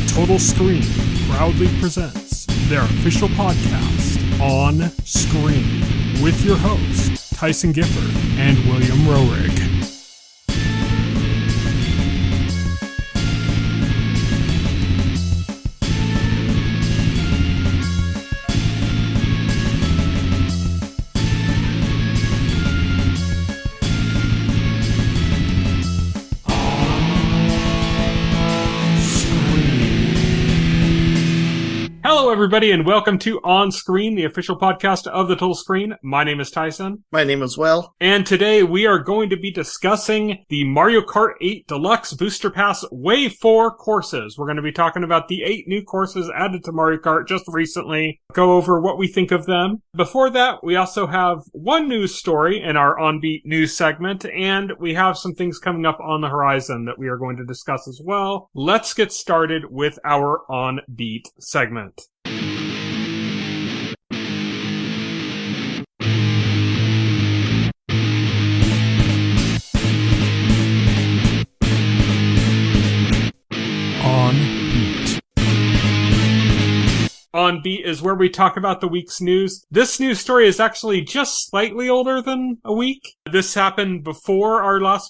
Total Screen proudly presents their official podcast, On Screen, with your hosts, Tyson Gifford and William Roerig. Hello, everybody, and welcome to On Screen, the official podcast of the Total Screen. My name is Tyson. My name is Will. And today we are going to be discussing the Mario Kart 8 Deluxe Booster Pass Wave 4 courses. We're going to be talking about the 8 new courses added to Mario Kart just recently, go over what we think of them. Before that, we also have one news story in our On Beat news segment, and we have some things coming up on the horizon that we are going to discuss as well. Let's get started with our On Beat segment. On Beat is where we talk about the week's news. This news story is actually just slightly older than a week. This happened before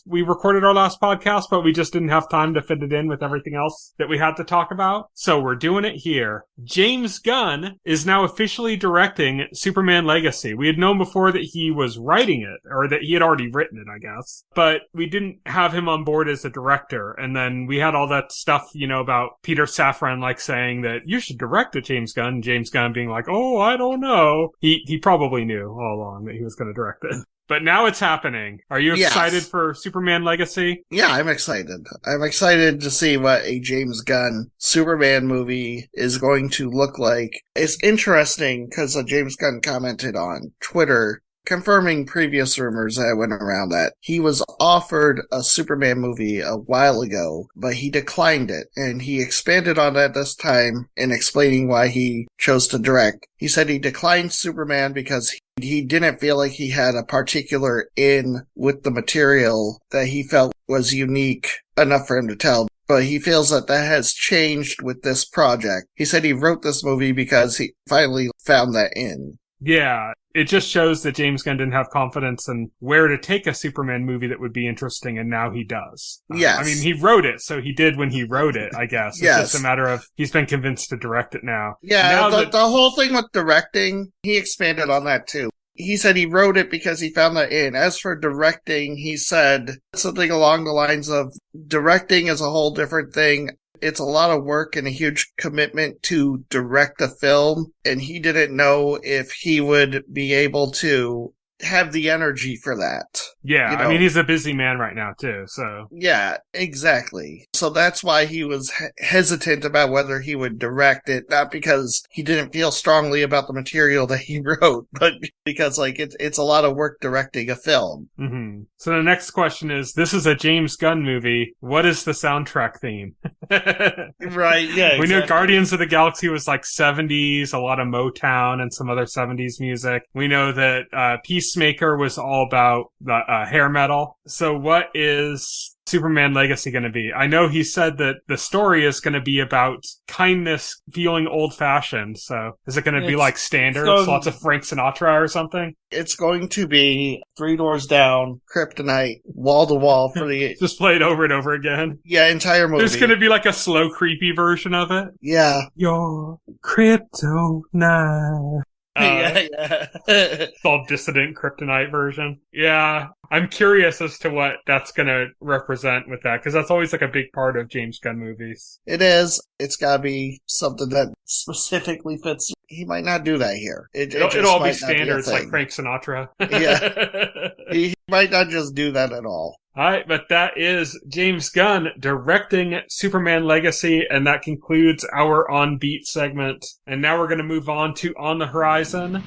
we recorded our last podcast, but we just didn't have time to fit it in with everything else that we had to talk about. So we're doing it here. James Gunn is now officially directing Superman Legacy. We had known before that he was writing it, or that he had already written it, I guess. But we didn't have him on board as a director. And then we had all that stuff, about Peter Safran, saying that you should direct it, James Gunn. James Gunn being like, oh, I don't know. He probably knew all along that he was going to direct it. But now it's happening. Are you excited for Superman Legacy? Yeah, I'm excited. I'm excited to see what a James Gunn Superman movie is going to look like. It's interesting because James Gunn commented on Twitter confirming previous rumors that went around that he was offered a Superman movie a while ago, but he declined it. And he expanded on that this time in explaining why he chose to direct. He said he declined Superman because he didn't feel like he had a particular in with the material that he felt was unique enough for him to tell. But he feels that has changed with this project. He said he wrote this movie because he finally found that in. Yeah, it just shows that James Gunn didn't have confidence in where to take a Superman movie that would be interesting, and now he does. Yes. I mean, he wrote it, so he did when he wrote it, I guess. It's yes. just a matter of he's been convinced to direct it now. Yeah, the whole thing with directing, he expanded on that too. He said he wrote it because he found that in. As for directing, he said something along the lines of, directing is a whole different thing. It's a lot of work and a huge commitment to direct a film, and he didn't know if he would be able to have the energy for that. Yeah, I mean, he's a busy man right now, too, so... Yeah, exactly. So that's why he was hesitant about whether he would direct it, not because he didn't feel strongly about the material that he wrote, but because, it's a lot of work directing a film. Mm-hmm. So the next question is, this is a James Gunn movie. What is the soundtrack theme? Right, yeah, exactly. We know Guardians of the Galaxy was 70s, a lot of Motown and some other 70s music. We know that Peacemaker was all about hair metal. So what is Superman Legacy going to be? I know he said that the story is going to be about kindness feeling old-fashioned. So is it going to be like standards, lots of Frank Sinatra or something? It's going to be Three Doors Down, Kryptonite, wall-to-wall for the... Just play it over and over again? Yeah, entire movie. There's going to be a slow, creepy version of it? Yeah. Your kryptonite. It's all dissident kryptonite version. Yeah, I'm curious as to what that's going to represent with that, because that's always a big part of James Gunn movies. It is. It's got to be something that specifically fits. He might not do that here. It'll all be standards like Frank Sinatra. Yeah. He might not just do that at all. Alright, but that is James Gunn directing Superman Legacy, and that concludes our On Beat segment. And now we're going to move on to On the Horizon. On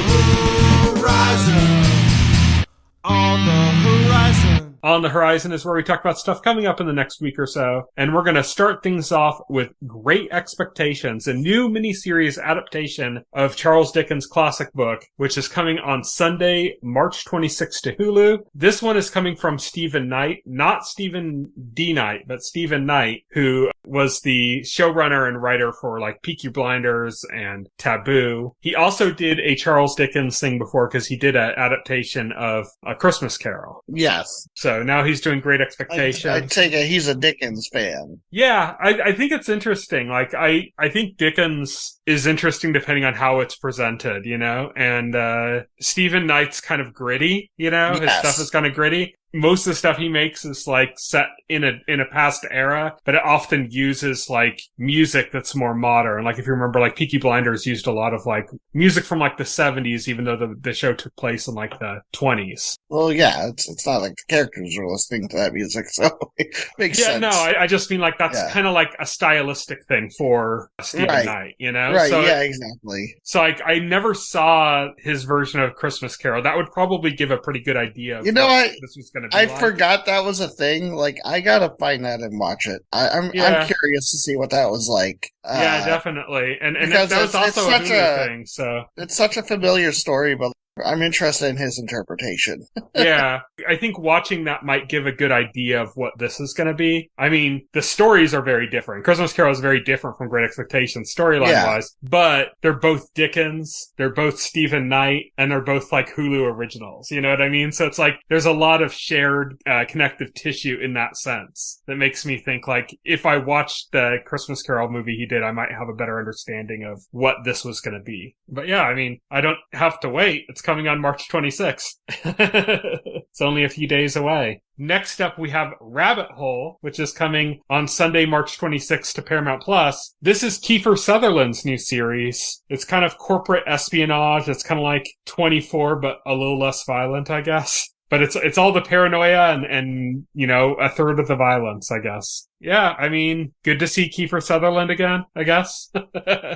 the horizon. On the horizon. On the Horizon is where we talk about stuff coming up in the next week or so. And we're going to start things off with Great Expectations, a new miniseries adaptation of Charles Dickens' classic book, which is coming on Sunday, March 26th to Hulu. This one is coming from Stephen Knight, not Stephen D. Knight, but Stephen Knight, who was the showrunner and writer for like Peaky Blinders and Taboo. He also did a Charles Dickens thing before because he did an adaptation of A Christmas Carol. Yes. So now he's doing Great Expectations. I take it he's a Dickens fan. Yeah, I think it's interesting. Like, I think Dickens is interesting depending on how it's presented, you know? And Stephen Knight's kind of gritty, you know? Yes. His stuff is kind of gritty. Most of the stuff he makes is like set in a past era, but it often uses like music that's more modern. Like if you remember, like Peaky Blinders used a lot of like music from like the 70s, even though the show took place in like the 20s. Well, yeah, it's not like the characters are listening to that music, so it makes sense. Yeah, no, I just mean like that's kind of like a stylistic thing for Stephen Knight, you know? Right, so yeah, exactly. So I never saw his version of Christmas Carol. That would probably give a pretty good idea of you know what this was going to be I like. forgot that was a thing. Like, I gotta find that and watch it. I'm curious to see what that was like. Yeah, definitely. And that was also a Hulu thing, so. It's such a familiar story, but I'm interested in his interpretation. Yeah, I think watching that might give a good idea of what this is going to be. I mean, the stories are very different. Christmas Carol is very different from Great Expectations storyline-wise, but they're both Dickens, they're both Stephen Knight, and they're both like Hulu originals. You know what I mean? So it's like there's a lot of shared connective tissue in that sense that makes me think like if I watched the Christmas Carol movie he did, I might have a better understanding of what this was going to be. But yeah, I mean, I don't have to wait. It's coming on March 26th. It's only a few days away. Next up, we have Rabbit Hole, which is coming on Sunday, March 26th to Paramount Plus. This is Kiefer Sutherland's new series. It's kind of corporate espionage. It's kind of like 24, but a little less violent, I guess. But it's all the paranoia and, you know, a third of the violence, I guess. Yeah, I mean, good to see Kiefer Sutherland again, I guess.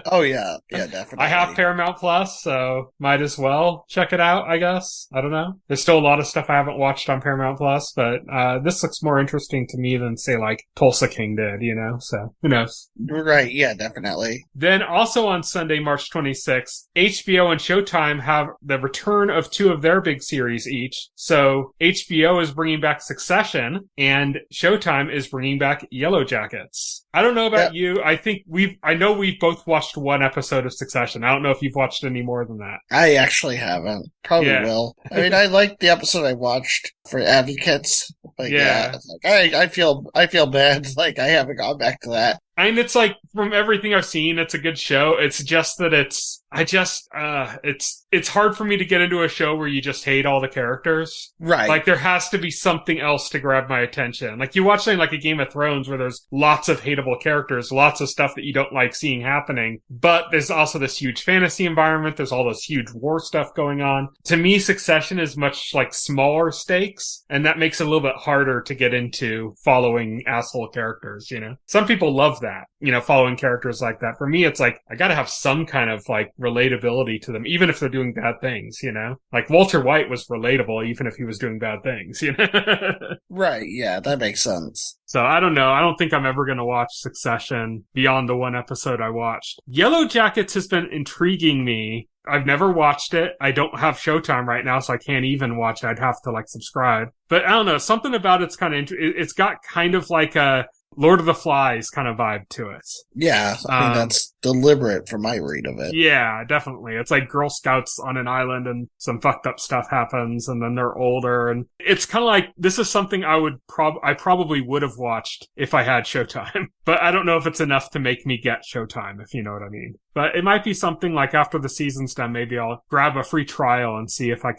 Oh, yeah. Yeah, definitely. I have Paramount Plus, so might as well check it out, I guess. I don't know. There's still a lot of stuff I haven't watched on Paramount Plus, but this looks more interesting to me than, say, like, Tulsa King did, you know? So, who knows? Right, yeah, definitely. Then also on Sunday, March 26th, HBO and Showtime have the return of two of their big series each. So HBO is bringing back Succession, and Showtime is bringing back Yellowjackets. I don't know about you. I know we've both watched one episode of Succession. I don't know if you've watched any more than that. I actually haven't. Probably will. I mean, I liked the episode I watched for Advocates. Like, it's like, I feel bad. Like, I haven't gone back to that. And it's like, from everything I've seen, it's a good show. It's just that it's hard for me to get into a show where you just hate all the characters. Right. Like, there has to be something else to grab my attention. Like, you watch something like a Game of Thrones where there's lots of hateable characters, lots of stuff that you don't like seeing happening, but there's also this huge fantasy environment, there's all this huge war stuff going on. To me, Succession is much like smaller stakes, and that makes it a little bit harder to get into following asshole characters, you know? Some people love that, you know, following characters like that. For me, it's like, I gotta have some kind of, like, relatability to them, even if they're doing bad things, you know? Like, Walter White was relatable, even if he was doing bad things, you know? Right, yeah, that makes sense. So, I don't know. I don't think I'm ever gonna watch Succession beyond the one episode I watched. Yellowjackets has been intriguing me. I've never watched it. I don't have Showtime right now, so I can't even watch it. I'd have to, like, subscribe. But I don't know. Something about it's kind of, it's got kind of like a Lord of the Flies kind of vibe to it. Yeah, I mean, that's deliberate from my read of it. Yeah, definitely. It's like Girl Scouts on an island and some fucked up stuff happens and then they're older, and it's kind of like, this is something I probably would have watched if I had Showtime, but I don't know if it's enough to make me get Showtime, if you know what I mean. But it might be something like after the season's done, maybe I'll grab a free trial and see if I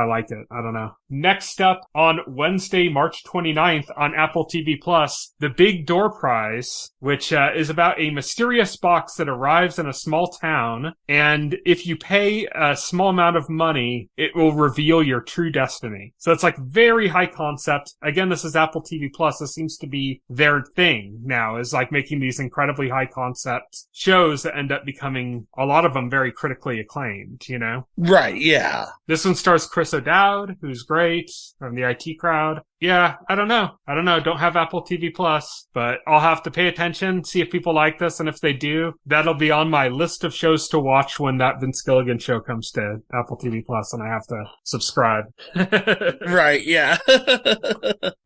like it. I don't know. Next up on Wednesday, March 29th on Apple TV Plus, The Big Door Prize, which is about a mysterious box that arrives in a small town, and if you pay a small amount of money, it will reveal your true destiny. So it's like very high concept. Again, this is Apple TV Plus. This seems to be their thing now, is like making these incredibly high concept shows that end up becoming, a lot of them, very critically acclaimed, you know? Right, yeah. This one stars Chris O'Dowd, who's great, from the IT Crowd. Yeah, I don't know. Don't have Apple TV Plus, but I'll have to pay attention, see if people like this, and if they do, that'll be on my list of shows to watch when that Vince Gilligan show comes to Apple TV Plus, and I have to subscribe. Right, yeah.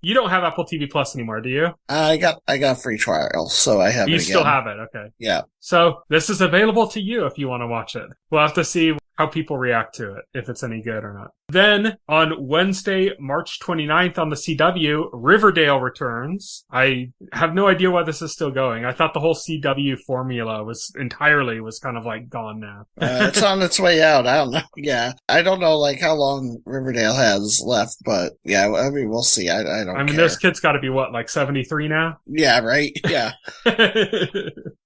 You don't have Apple TV Plus anymore, do you? I got a free trial, so I have it You again. still have it, okay. Yeah. So this is available to you if you want to watch it. We'll have to see how people react to it, if it's any good or not. Then, on Wednesday, March 29th on the CW, Riverdale returns. I have no idea why this is still going. I thought the whole CW formula was kind of like gone now. It's on its way out. I don't know. Yeah. I don't know like how long Riverdale has left, but yeah, I mean, we'll see. I don't care. Those kids gotta be what, like 73 now? Yeah, right? Yeah.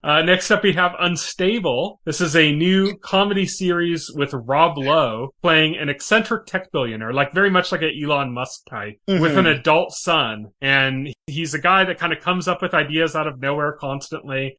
Next up we have Unstable. This is a new comedy series with Rob Lowe playing an eccentric tech billionaire, like very much like an Elon Musk type, with an adult son. And he's a guy that kind of comes up with ideas out of nowhere constantly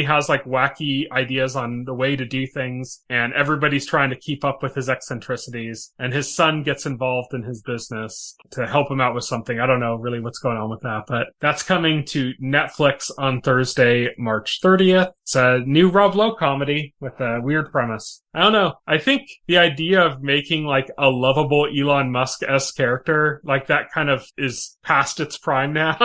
has like wacky ideas on the way to do things. And everybody's trying to keep up with his eccentricities. And his son gets involved in his business to help him out with something. I don't know really what's going on with that, but that's coming to Netflix on Thursday, March 30th. It's a new Rob Lowe comedy with a weird premise. I don't know. I think the idea of making like a lovable Elon Musk-esque character, like that kind of is past its prime now.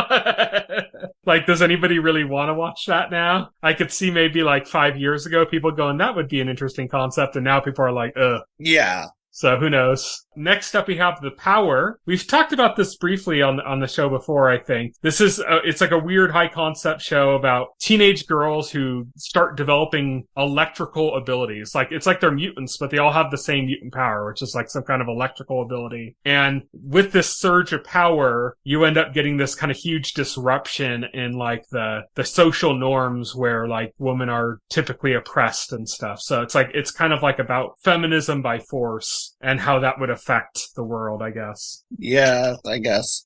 Like, does anybody really want to watch that now? I could see maybe like 5 years ago people going, that would be an interesting concept. And now people are like, ugh. Yeah. So who knows? Next up, we have The Power. We've talked about this briefly on the show before, I think. This is, it's like a weird high concept show about teenage girls who start developing electrical abilities. Like, it's like they're mutants, but they all have the same mutant power, which is like some kind of electrical ability. And with this surge of power, you end up getting this kind of huge disruption in like the social norms where like women are typically oppressed and stuff. So it's kind of like about feminism by force and how that would affect the world, I guess. Yeah, I guess.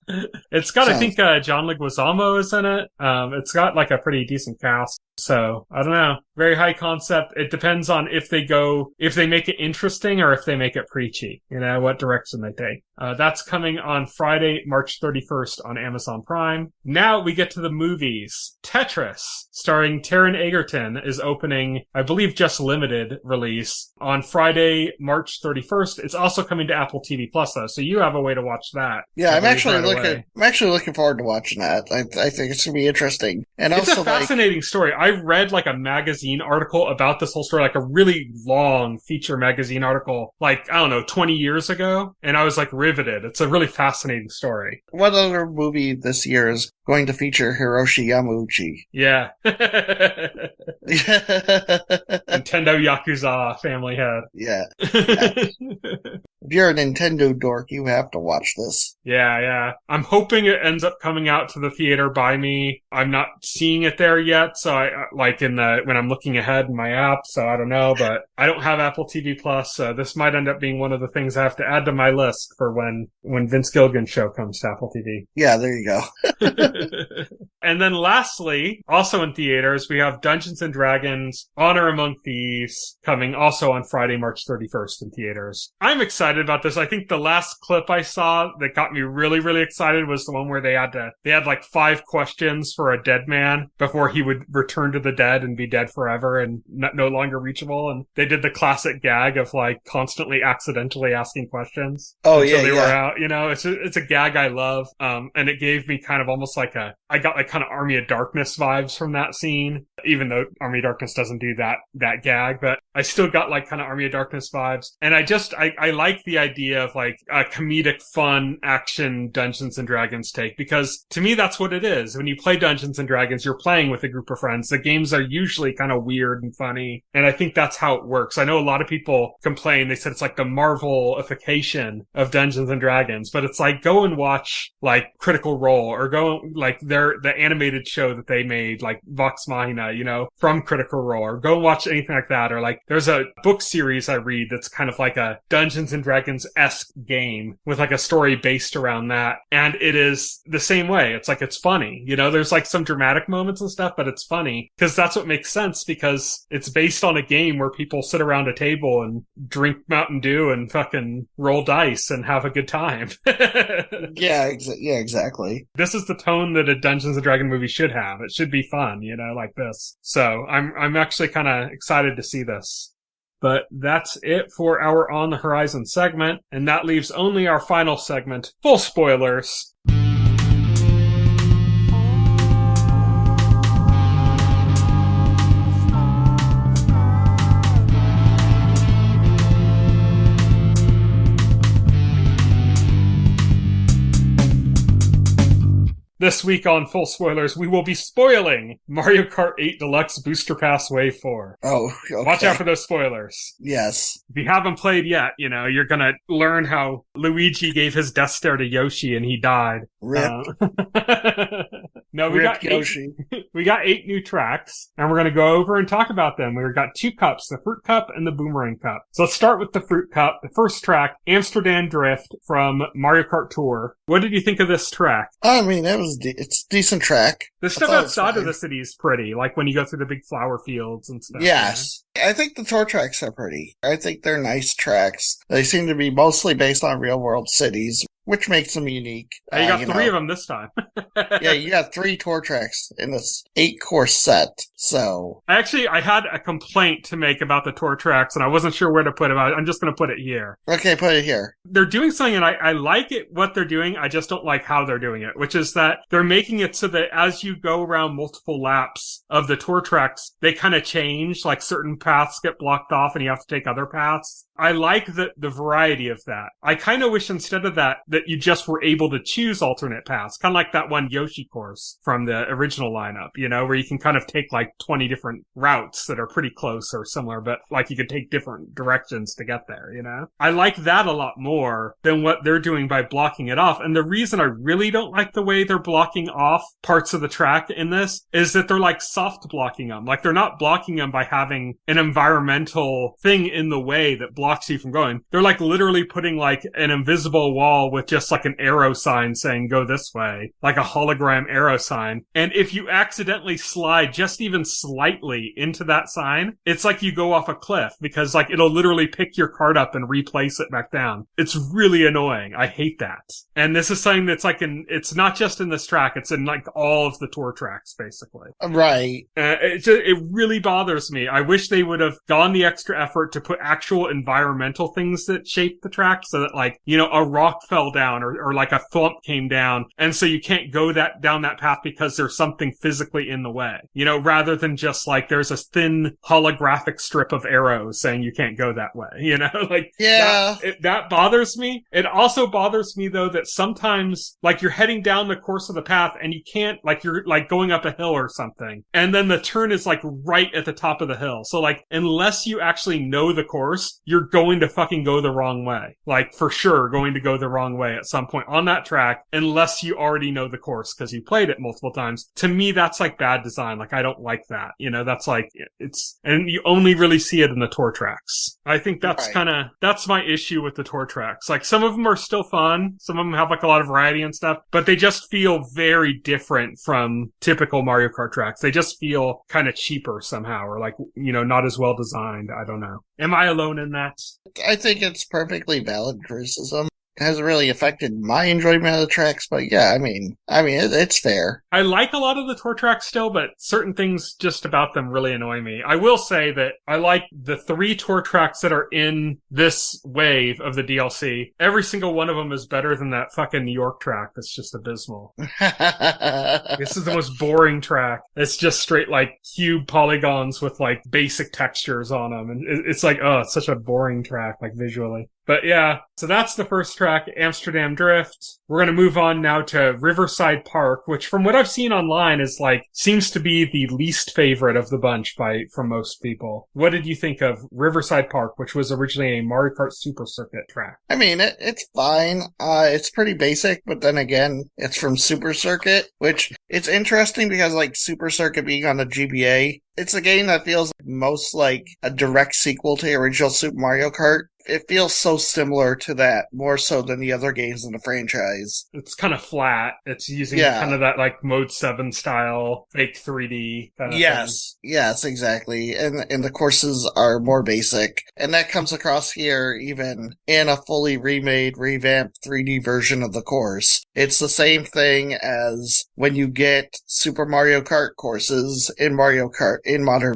It's got, I think, John Leguizamo is in it. It's got like a pretty decent cast. So, I don't know. Very high concept. It depends on if they make it interesting or if they make it preachy. You know, what direction they take. That's coming on Friday, March 31st on Amazon Prime. Now we get to the movies. Tetris, starring Taron Egerton, is opening, I believe, just limited release on Friday, March 31st. It's also coming to Apple TV Plus, though, so you have a way to watch that. Yeah, I'm actually looking forward to watching that. I think it's going to be interesting. And it's also a fascinating story. I read like a magazine article about this whole story, like a really long feature magazine article, like, I don't know, 20 years ago. And I was like riveted. It's a really fascinating story. What other movie this year is going to feature Hiroshi Yamauchi? Yeah. Nintendo Yakuza family head. Yeah. If you're a Nintendo dork, you have to watch this. Yeah. I'm hoping it ends up coming out to the theater by me. I'm not seeing it there yet, so I when I'm looking ahead in my app, so I don't know, but I don't have Apple TV Plus, so this might end up being one of the things I have to add to my list for when Vince Gilligan's show comes to Apple TV. Yeah, there you go. And then lastly, also in theaters, we have Dungeons & Dragons Honor Among Thieves coming also on Friday, March 31st in theaters. I'm excited about this. I think the last clip I saw that got me really, really excited was the one where they had like 5 questions for a dead man before he would return to the dead and be dead forever and no longer reachable. And they did the classic gag of like constantly accidentally asking questions. Until they were out. You know, it's a gag I love. And it gave me kind of almost like I got like kind of Army of Darkness vibes from that scene, even though Army of Darkness doesn't do that gag, but I still got like kind of Army of Darkness vibes. And I like the idea of like a comedic, fun action Dungeons and Dragons take, because to me, that's what it is. When you play Dungeons and Dragons, you're playing with a group of friends. The games are usually kind of weird and funny. And I think that's how it works. I know a lot of people complain. They said it's like the Marvel-ification of Dungeons and Dragons, but it's like go and watch like Critical Role or go like the animated show that they made, like Vox Machina, you know, from Critical Role, or go watch anything like that. Or like there's a book series I read that's kind of like a Dungeons and Dragons Dragons-esque game with like a story based around that. And it is the same way. It's like, it's funny. You know, there's like some dramatic moments and stuff, but it's funny because that's what makes sense because it's based on a game where people sit around a table and drink Mountain Dew and fucking roll dice and have a good time. Yeah, exactly. This is the tone that a Dungeons and Dragons movie should have. It should be fun, you know, like this. So I'm actually kind of excited to see this. But that's it for our On the Horizon segment, and that leaves only our final segment, full spoilers. This week on Full Spoilers, we will be spoiling Mario Kart 8 Deluxe Booster Pass Wave 4. Oh, okay. Watch out for those spoilers. Yes. If you haven't played yet, you know, you're gonna learn how Luigi gave his Death Stare to Yoshi and he died. Rip. No, we got Yoshi. We got 8 new tracks, and we're going to go over and talk about them. We've got 2 cups, the Fruit Cup and the Boomerang Cup. So let's start with the Fruit Cup. The first track, Amsterdam Drift from Mario Kart Tour. What did you think of this track? I mean, it's a decent track. The stuff outside of the city is pretty, like when you go through the big flower fields and stuff. Yes. You know? I think the tour tracks are pretty. I think they're nice tracks. They seem to be mostly based on real-world cities, which makes them unique. You got 3 of them this time. Yeah, you got 3 tour tracks in this 8-course set, so... I had a complaint to make about the tour tracks, and I wasn't sure where to put it. I'm just going to put it here. Okay, put it here. They're doing something, and I like it, what they're doing, I just don't like how they're doing it, which is that they're making it so that as you go around multiple laps of the tour tracks, they kind of change, like certain paths get blocked off and you have to take other paths. I like the variety of that. I kind of wish instead of that you just were able to choose alternate paths, kind of like that one Yoshi course from the original lineup, you know, where you can kind of take like 20 different routes that are pretty close or similar, but like you could take different directions to get there, you know? I like that a lot more than what they're doing by blocking it off. And the reason I really don't like the way they're blocking off parts of the track in this is that they're like soft blocking them. Like they're not blocking them by having an environmental thing in the way that blocks you from going. They're like literally putting like an invisible wall with just like an arrow sign saying go this way, like a hologram arrow sign. And if you accidentally slide just even slightly into that sign, it's like you go off a cliff because like it'll literally pick your cart up and replace it back down. It's really annoying. I hate that. And this is something that's like it's not just in this track, it's in like all of the tour tracks basically. Right. It really bothers me. I wish they would have gone the extra effort to put actual environmental things that shape the track so that like, you know, a rock fell down or like a thump came down. And so you can't go down that path because there's something physically in the way, you know, rather than just like there's a thin holographic strip of arrows saying you can't go that way, you know, like, yeah, that bothers me. It also bothers me though that sometimes like you're heading down the course of the path and you can't, like you're like going up a hill or something. And then the turn is like right at the top of the hill. So like, unless you actually know the course, you're going to fucking go the wrong way. Like for sure going to go the wrong way at some point on that track, unless you already know the course because you played it multiple times. To me, that's like bad design. Like I don't like that. You know, that's like, and you only really see it in the tour tracks. I think that's right. That's my issue with the tour tracks. Like some of them are still fun. Some of them have like a lot of variety and stuff, but they just feel very different from typical Mario Kart tracks. They just feel kind of cheaper somehow, or like, you know, not as well designed. I don't know. Am I alone in that? I think it's perfectly valid criticism. It hasn't really affected my enjoyment of the tracks, but yeah, I mean, it's fair. I like a lot of the tour tracks still, but certain things just about them really annoy me. I will say that I like the 3 tour tracks that are in this wave of the DLC. Every single one of them is better than that fucking New York track that's just abysmal. This is the most boring track. It's just straight like cube polygons with like basic textures on them. And it's like, oh, it's such a boring track, like visually. But yeah, so that's the first track, Amsterdam Drift. We're going to move on now to Riverside Park, which from what I've seen online is like, seems to be the least favorite of the bunch from most people. What did you think of Riverside Park, which was originally a Mario Kart Super Circuit track? I mean, it's fine. It's pretty basic, but then again, it's from Super Circuit, which it's interesting because like Super Circuit being on the GBA, it's a game that feels most like a direct sequel to the original Super Mario Kart. It feels so similar to that, more so than the other games in the franchise. It's kind of flat. It's using kind of that like Mode 7 style fake 3D kind of thing. Yes, exactly. And the courses are more basic. And that comes across here even in a fully remade, revamped 3D version of the course. It's the same thing as when you get Super Mario Kart courses in modern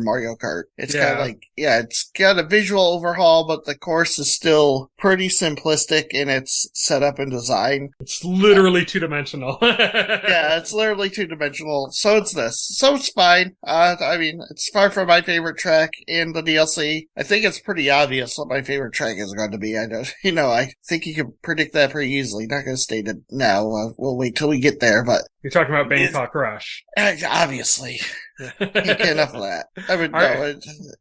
Mario Kart. It's kind of like, it's got a visual overhaul, but the course is still pretty simplistic in its setup and design. It's literally two-dimensional. Yeah, it's literally two-dimensional. So it's this. So it's fine. I mean, it's far from my favorite track in the DLC. I think it's pretty obvious what my favorite track is going to be. I think you can predict that pretty easily. Not going to state it now. We'll wait till we get there, but... You're talking about Bangkok Rush. Obviously. Can't get enough of that. I mean,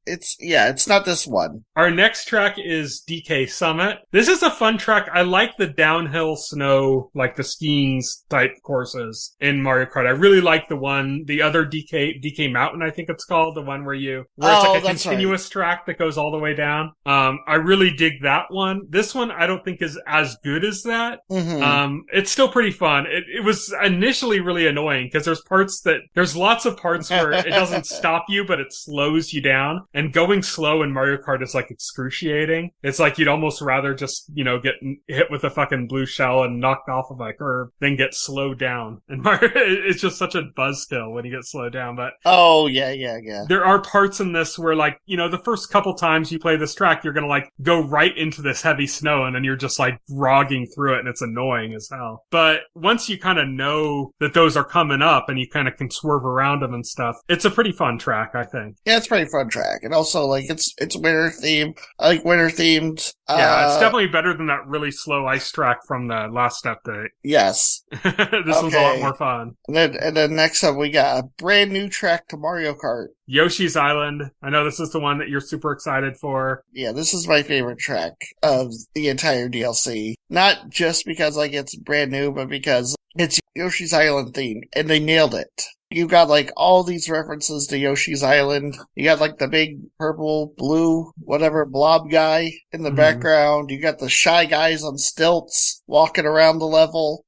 it's not this one. Our next track is DK Summit. This is a fun track. I like the downhill snow, like the skiing type courses in Mario Kart. I really like the other DK Mountain, I think it's called, the one where it's like a continuous track that goes all the way down. I really dig that one. This one I don't think is as good as that. Mm-hmm. It's still pretty fun. It was initially really annoying because there's lots of parts where it doesn't stop you, but it slows you down. And going slow in Mario Kart is like excruciating. It's like you'd almost rather just, get hit with a fucking blue shell and knocked off of a curve than get slowed down. And Mario, it's just such a buzzkill when you get slowed down. But yeah. There are parts in this where like, the first couple times you play this track, you're gonna like go right into this heavy snow and then you're just like grogging through it and it's annoying as hell. But once you kind of know that those are coming up and you kind of can swerve around them and stuff, it's a pretty fun track, I think. Yeah, it's a pretty fun track. And also, like, it's winter themed. I like winter themed. Yeah, it's definitely better than that really slow ice track from the last update. Yes. This one's a lot more fun. And then next up, we got a brand new track to Mario Kart. Yoshi's Island. I know this is the one that you're super excited for. Yeah, this is my favorite track of the entire DLC. Not just because, like, it's brand new, but because it's Yoshi's Island themed, and they nailed it. You got, like, all these references to Yoshi's Island. You got, like, the big purple, blue, whatever, blob guy in the background. You got the Shy Guys on stilts walking around the level.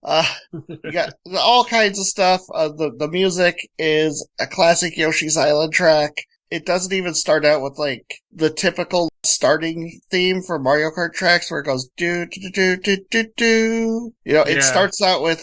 You got all kinds of stuff. The music is a classic Yoshi's Island track. It doesn't even start out with, like, the typical starting theme for Mario Kart tracks where it goes do-do-do-do-do-do. It starts out with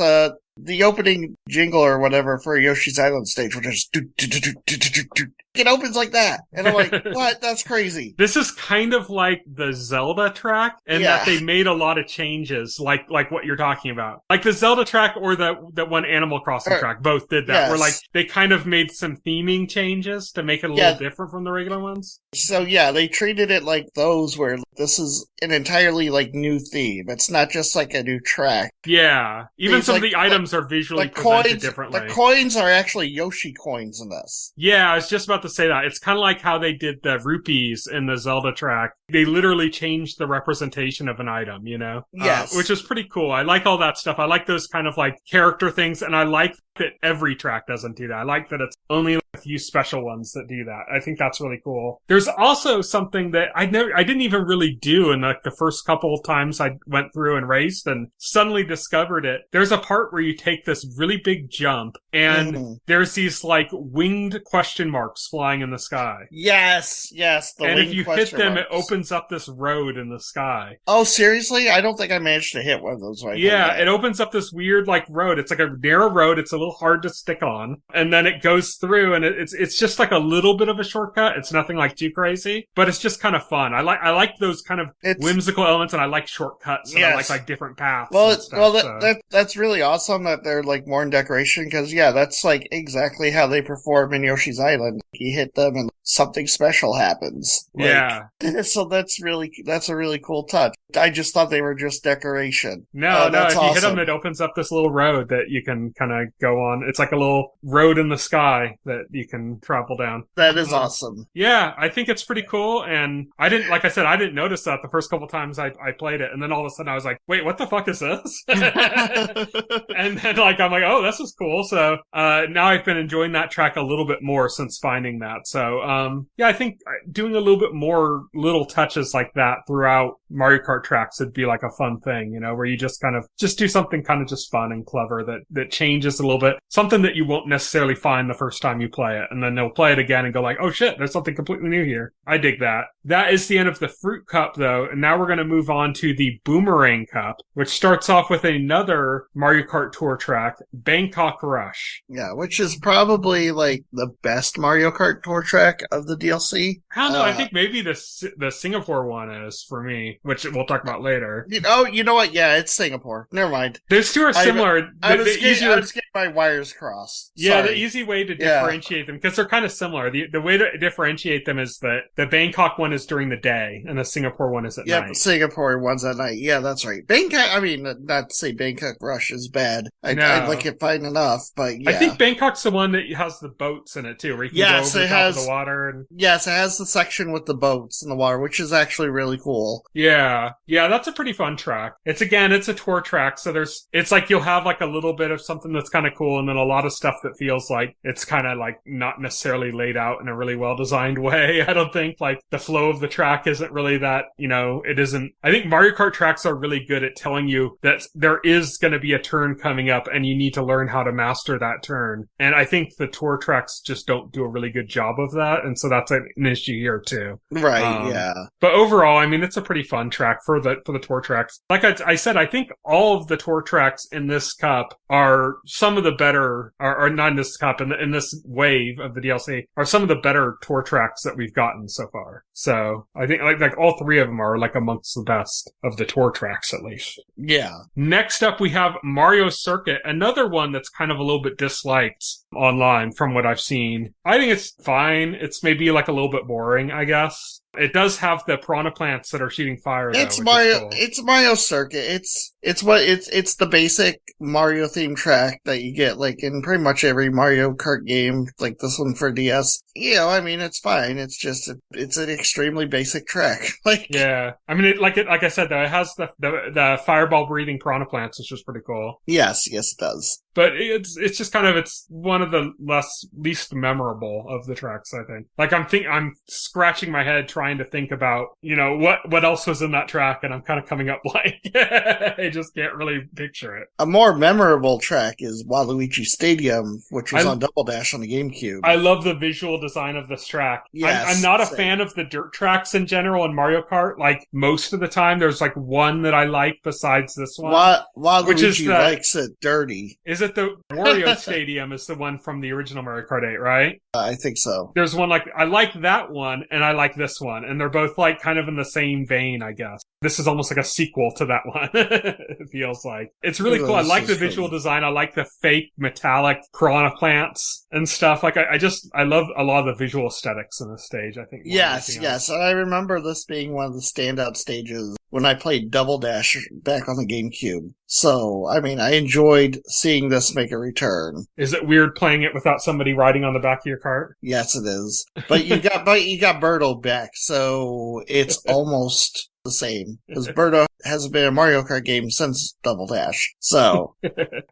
the opening jingle or whatever for Yoshi's Island stage, which is do-do-do-do-do-do-do. It opens like that. And I'm like, what? That's crazy. This is kind of like the Zelda track, and that they made a lot of changes, like what you're talking about. Like the Zelda track or that one Animal Crossing track, both did that. Yes. Where like they kind of made some theming changes to make it a little different from the regular ones. So yeah, they treated it like those where this is an entirely like new theme. It's not just like a new track. Yeah. Even some of the items are visually presented differently. The coins are actually Yoshi coins in this. Yeah, I was just about to say that. It's kind of like how they did the rupees in the Zelda track. They literally changed the representation of an item, Yes. Which is pretty cool. I like all that stuff. I like those kind of like character things, and I like that every track doesn't do that. I like that it's only a few special ones that do that. I think that's really cool. There's also something that I didn't even really do in like the first couple of times I went through and raced, and suddenly discovered it. There's a part where you take this really big jump and there's these like winged question marks flying in the sky. Yes. And if you hit them, it opens up this road in the sky. Oh, seriously? I don't think I managed to hit one of those right Yeah, it opens up this weird like road. It's like a narrow road. It's a little hard to stick on. And then it goes through, and it's just like a little bit of a shortcut. It's nothing like too crazy, but it's just kind of fun. I like those kind of whimsical elements, and I like shortcuts, and I like different paths. That's really awesome that they're like more in decoration, because that's like exactly how they perform in Yoshi's Island. You hit them and something special happens. Yeah. So that's a really cool touch. I just thought they were just decoration. No, that's if you hit awesome. them, it opens up this little road that you can kind of go on. It's like a little road in the sky that you can travel down. That is awesome. Yeah, I think it's pretty cool. And I didn't notice that the first couple times I played it. And then all of a sudden I was like, wait, what the fuck is this? And then I'm like, oh, this is cool. So, now I've been enjoying that track a little bit more since finding that. So, yeah, I think doing a little bit more little touches like that throughout Mario Kart tracks would be like a fun thing, where you just kind of just do something kind of just fun and clever that changes a little bit. Something that you won't necessarily find the first time you play it. And then they'll play it again and go like, oh shit, there's something completely new here. I dig that. That is the end of the Fruit Cup though. And now we're going to move on to the Boomerang Cup, which starts off with another Mario Kart Tour track, Bangkok Rush. Yeah, which is probably like the best Mario Kart Tour track of the DLC. I don't know. I think maybe the Singapore one is for me, which we'll talk about later. You know what? Yeah, it's Singapore. Never mind. Those two are similar. I was getting my wires crossed. Yeah, the easy way to differentiate them, because they're kind of similar. The way to differentiate them is that the Bangkok one is during the day and the Singapore one is at night. Yeah, the Singapore one's at night. Yeah, that's right. Bangkok, I mean, not to say Bangkok Rush is bad. I'd like it fine enough, but yeah. I think Bangkok's the one that has the boats in it too, where you can go over the top of the water. Yes, it has the section with the boats in the water, which is actually really cool. Yeah, that's a pretty fun track. It's a tour track, so it's like you'll have like a little bit of something that's kind of cool, and then a lot of stuff that feels like it's kind of like not necessarily laid out in a really well designed way. I don't think like the flow of the track isn't really that, it isn't. I think Mario Kart tracks are really good at telling you that there is going to be a turn coming up and you need to learn how to master that turn. And I think the tour tracks just don't do a really good job of that, and so that's an issue here too. Right, yeah. But overall, I mean, it's a pretty fun track for the tour tracks. Like I said, I think all of the tour tracks in this cup are some of the better, or not in this cup, in this wave of the DLC, are some of the better tour tracks that we've gotten so far. So I think like all three of them are like amongst the best of the tour tracks, at least. Yeah. Next up, we have Mario Circuit, another one that's kind of a little bit disliked online from what I've seen. I think it's fine. It's maybe like a little bit boring, I guess. It does have the piranha plants that are shooting fire. It's though, Mario. cool. It's Mario Circuit. It's the basic Mario themed track that you get like in pretty much every Mario Kart game, like this one for DS. I mean, it's fine. It's just it's an extremely basic track. Yeah, I mean, like I said though, it has the fireball breathing piranha plants, which is pretty cool. Yes, it does. But it's just kind of, it's one of the least memorable of the tracks, I think. Like I'm scratching my head trying to think about, what else was in that track, and I'm kind of coming up blank. I just can't really picture it. A more memorable track is Waluigi Stadium, which was on Double Dash on the GameCube. I love the visual design of this track. Yes, I'm not a fan of the dirt tracks in general in Mario Kart. Like most of the time, there's like one that I like besides this one. Waluigi likes it dirty. Is it the Wario Stadium is the one from the original Mario Kart 8, right? I think so. There's one I like that one, and I like this one, and they're both like kind of in the same vein, I guess. This is almost like a sequel to that one. It feels like. It's really cool. I like the visual design. I like the fake metallic piranha plants and stuff. Like I love a lot of the visual aesthetics in this stage, I think. Yes. And I remember this being one of the standout stages when I played Double Dash back on the GameCube. So, I mean, I enjoyed seeing this make a return. Is it weird playing it without somebody riding on the back of your cart? Yes, it is. But you got Birdo back, so it's almost the same. Because Birdo hasn't been a Mario Kart game since Double Dash. So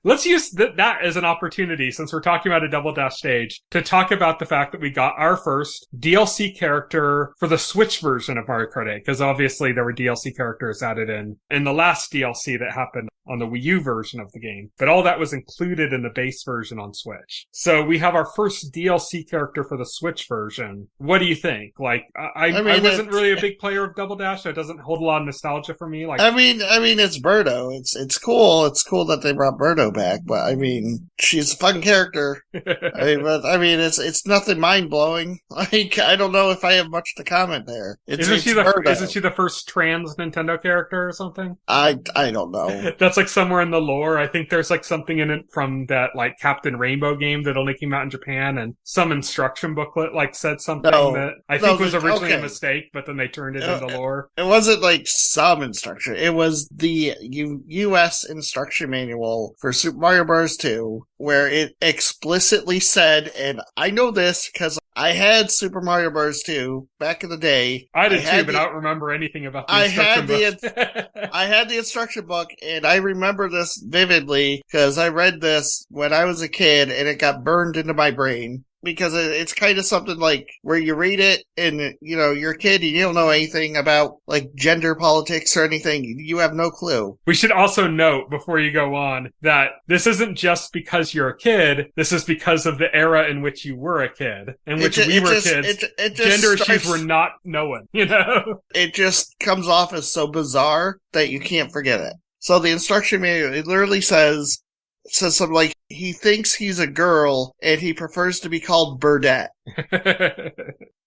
let's use that as an opportunity, since we're talking about a Double Dash stage, to talk about the fact that we got our first DLC character for the Switch version of Mario Kart 8, because obviously there were DLC characters added in the last DLC that happened on the Wii U version of the game. But all that was included in the base version on Switch. So we have our first DLC character for the Switch version. What do you think? Like, I wasn't really a big player of Double Dash, so it doesn't hold a lot of nostalgia for me. Like, I mean, it's Birdo. It's cool. It's cool that they brought Birdo back, but I mean, she's a fun character. It's nothing mind blowing. Like, I don't know if I have much to comment there. Isn't she the first trans Nintendo character or something? I don't know. That's like somewhere in the lore. I think there's like something in it from that like Captain Rainbow game that only came out in Japan, and some instruction booklet like said something that I think was originally a mistake, but then they turned it into lore. It wasn't like some instruction. It was the U.S. instruction manual for Super Mario Bros. 2, where it explicitly said, and I know this because I had Super Mario Bros. 2 back in the day. I did too, but I don't remember anything about the instruction book. I had the instruction book, and I remember this vividly because I read this when I was a kid, and it got burned into my brain. Because it's kind of something like where you read it and, you know, you're a kid and you don't know anything about like gender politics or anything. You have no clue. We should also note before you go on that this isn't just because you're a kid. This is because of the era in which you were a kid, in which we were kids. Gender issues were not known, you know? It just comes off as so bizarre that you can't forget it. So the instruction manual, it literally says something like, he thinks he's a girl and he prefers to be called Burdette.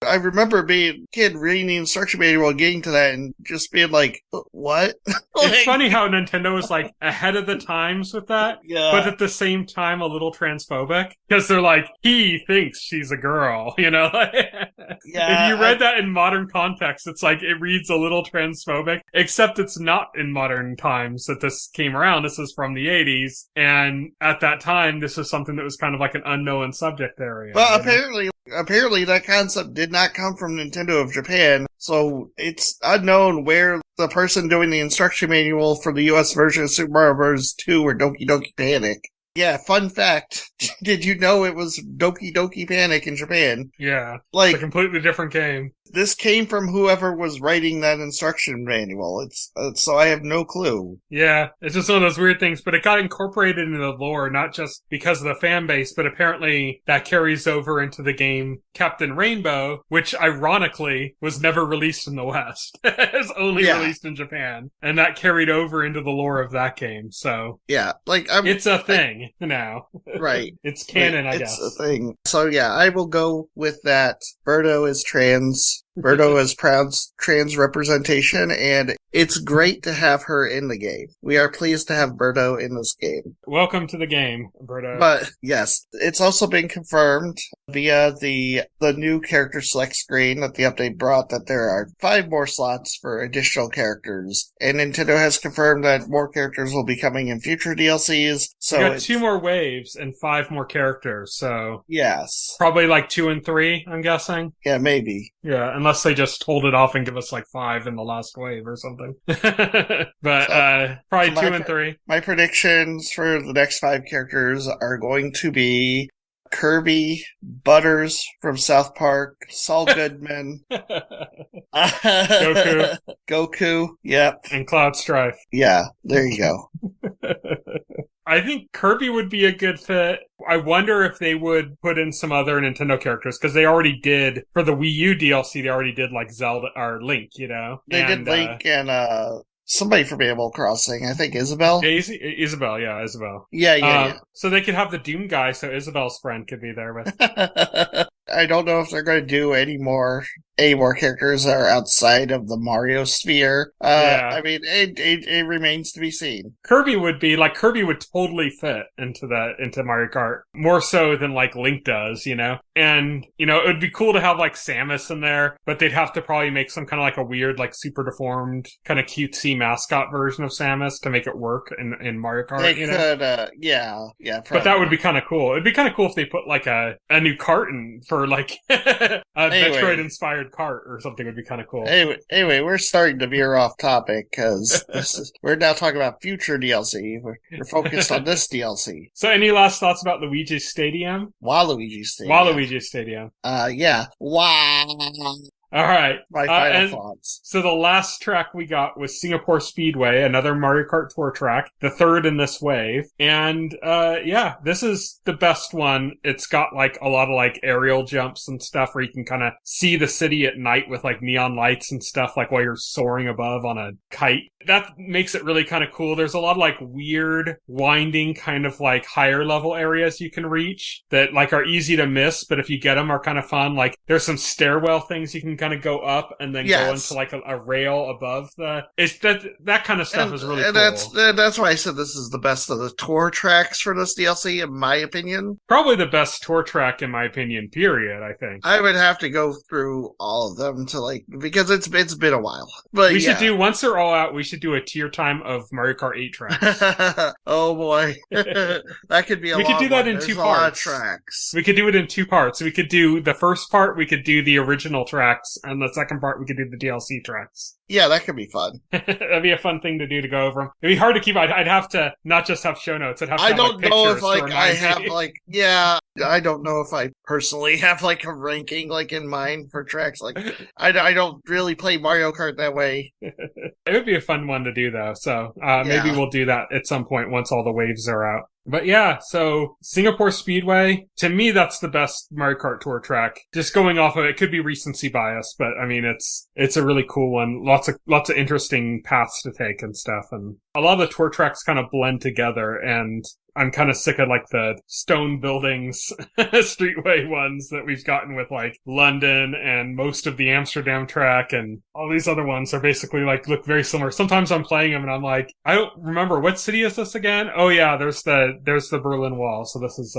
I remember being a kid reading the instruction manual and getting to that and just being like, what? It's funny how Nintendo is like ahead of the times with that, but at the same time a little transphobic. Because they're like, he thinks she's a girl, you know? If you read that in modern context, it's like it reads a little transphobic, except it's not in modern times that this came around. This is from the 80s, and at that time, this is something that was kind of like an unknown subject area. Well, apparently that concept did not come from Nintendo of Japan, so it's unknown where the person doing the instruction manual for the US version of Super Mario Bros. 2 or Doki Doki Panic. Yeah, fun fact. Did you know it was Doki Doki Panic in Japan? Yeah, like, it's a completely different game. This came from whoever was writing that instruction manual. It's so I have no clue. Yeah, it's just one of those weird things, but it got incorporated into the lore, not just because of the fan base, but apparently that carries over into the game Captain Rainbow, which ironically was never released in the West. It's only released in Japan. And that carried over into the lore of that game, so. Yeah, like, it's a thing now. Right. It's canon, I guess. It's a thing. So yeah, I will go with that. Birdo is trans. Birdo is proud trans representation, and it's great to have her in the game. We are pleased to have Birdo in this game. Welcome to the game, Birdo. But yes, it's also been confirmed via the new character select screen that the update brought that there are 5 more slots for additional characters. And Nintendo has confirmed that more characters will be coming in future DLCs. So we got 2 more waves and 5 more characters, so. Yes. Probably like 2 and 3, I'm guessing. Yeah, maybe. Yeah, unless they just hold it off and give us like 5 in the last wave or something. But probably 2 and 3. My predictions for the next 5 characters are going to be Kirby, Butters from South Park, Saul Goodman, Goku, yep, and Cloud Strife. Yeah, there you go. I think Kirby would be a good fit. I wonder if they would put in some other Nintendo characters, because they already did, for the Wii U DLC, they already did like Zelda, or Link, you know? They did Link and, somebody from Animal Crossing, I think Isabelle? Isabelle, yeah, Isabelle. Yeah. So they could have the Doom guy, so Isabelle's friend could be there with. I don't know if they're going to do any more characters that are outside of the Mario sphere. I mean, it remains to be seen. Kirby would totally fit into Mario Kart. More so than like Link does, you know? And, you know, it would be cool to have like Samus in there, but they'd have to probably make some kind of like a weird, like super deformed, kind of cutesy mascot version of Samus to make it work in Mario Kart. They could, yeah, probably. But that would be kind of cool. It'd be kind of cool if they put like a new cart in for like a Metroid-inspired cart or something would be kind of cool. Anyway, we're starting to veer off topic because we're now talking about future DLC. We're focused on this DLC. So any last thoughts about Luigi Stadium? Waluigi Stadium. Yeah. Wow. All right. My final thoughts. So the last track we got was Singapore Speedway, another Mario Kart Tour track, the third in this wave. And, this is the best one. It's got like a lot of like aerial jumps and stuff where you can kind of see the city at night with like neon lights and stuff, like while you're soaring above on a kite. That makes it really kind of cool. There's a lot of like weird, winding kind of like higher level areas you can reach that like are easy to miss, but if you get them are kind of fun. Like there's some stairwell things you can can kind of go up and then Yes. go into like a rail above that kind of stuff is really cool. That's why I said this is the best of the tour tracks for this DLC, in my opinion. Probably the best tour track, in my opinion, period, I think. I would have to go through all of them because it's been a while. But we should do, once they're all out, we should do a tier time of Mario Kart 8 tracks. Oh boy. That could be a lot. We could do that in 2 parts. A lot of tracks. We could do it in 2 parts. We could do the first part, we could do the original tracks, and the second part, we could do the DLC tracks. Yeah, that could be fun. That'd be a fun thing to do, to go over. It'd be hard to keep. I'd have to not just have show notes. I'd have to have, I don't know if pictures. I don't know if I personally have like a ranking like in mind for tracks. Like I don't really play Mario Kart that way. It would be a fun one to do though. So maybe we'll do that at some point once all the waves are out. But yeah, so Singapore Speedway, to me, that's the best Mario Kart Tour track. Just going off of it, could be recency bias, but I mean, it's a really cool one. Lots of interesting paths to take and stuff. And a lot of the tour tracks kind of blend together, and I'm kind of sick of like the stone buildings streetway ones that we've gotten with like London and most of the Amsterdam track, and all these other ones are basically like look very similar. Sometimes I'm playing them and I'm like, I don't remember, what city is this again? Oh yeah, there's the Berlin Wall, so this is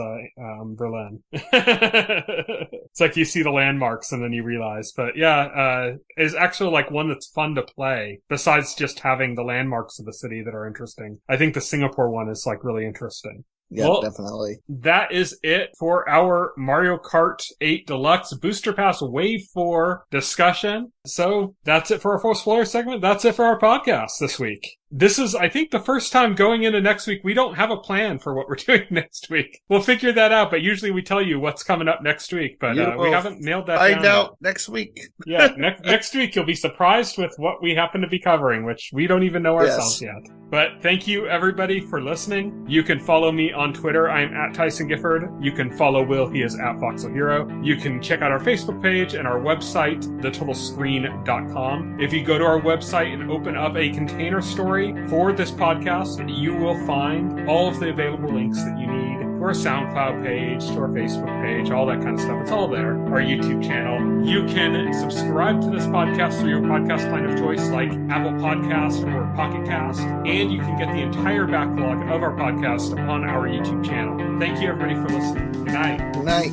Berlin. It's like you see the landmarks and then you realize. But yeah, it's actually like one that's fun to play besides just having the landmarks of the city that are interesting. I think the Singapore one is like really interesting. Yeah, well, definitely. That is it for our Mario Kart 8 Deluxe Booster Pass Wave 4 discussion. So that's it for our full spoiler segment. That's it for our podcast this week. This is, I think, the first time going into next week, we don't have a plan for what we're doing next week. We'll figure that out, but usually we tell you what's coming up next week, but we haven't nailed that down. Find out next week. Yeah, next week you'll be surprised with what we happen to be covering, which we don't even know ourselves yet. But thank you, everybody, for listening. You can follow me on Twitter. I'm at Tyson Gifford. You can follow Will. He is at Voxel Hero. You can check out our Facebook page and our website, thetotalscreen.com. If you go to our website and open up a container story for this podcast, you will find all of the available links that you need to our SoundCloud page, to our Facebook page, all that kind of stuff. It's all there. Our YouTube channel. You can subscribe to this podcast through your podcast plan of choice, like Apple Podcast or Pocket Cast, and you can get the entire backlog of our podcast on our YouTube channel. Thank you, everybody, for listening. Good night. Good night.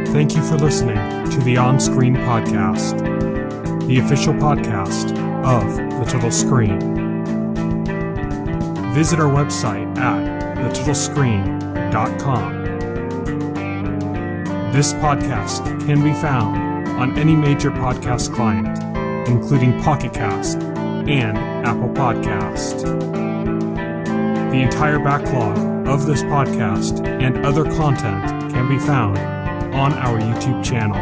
Thank you for listening to the OnScreen Podcast, the official podcast of The Total Screen. Visit our website at thetotalscreen.com. This podcast can be found on any major podcast client, including Pocket Cast and Apple Podcast. The entire backlog of this podcast and other content can be found on our YouTube channel.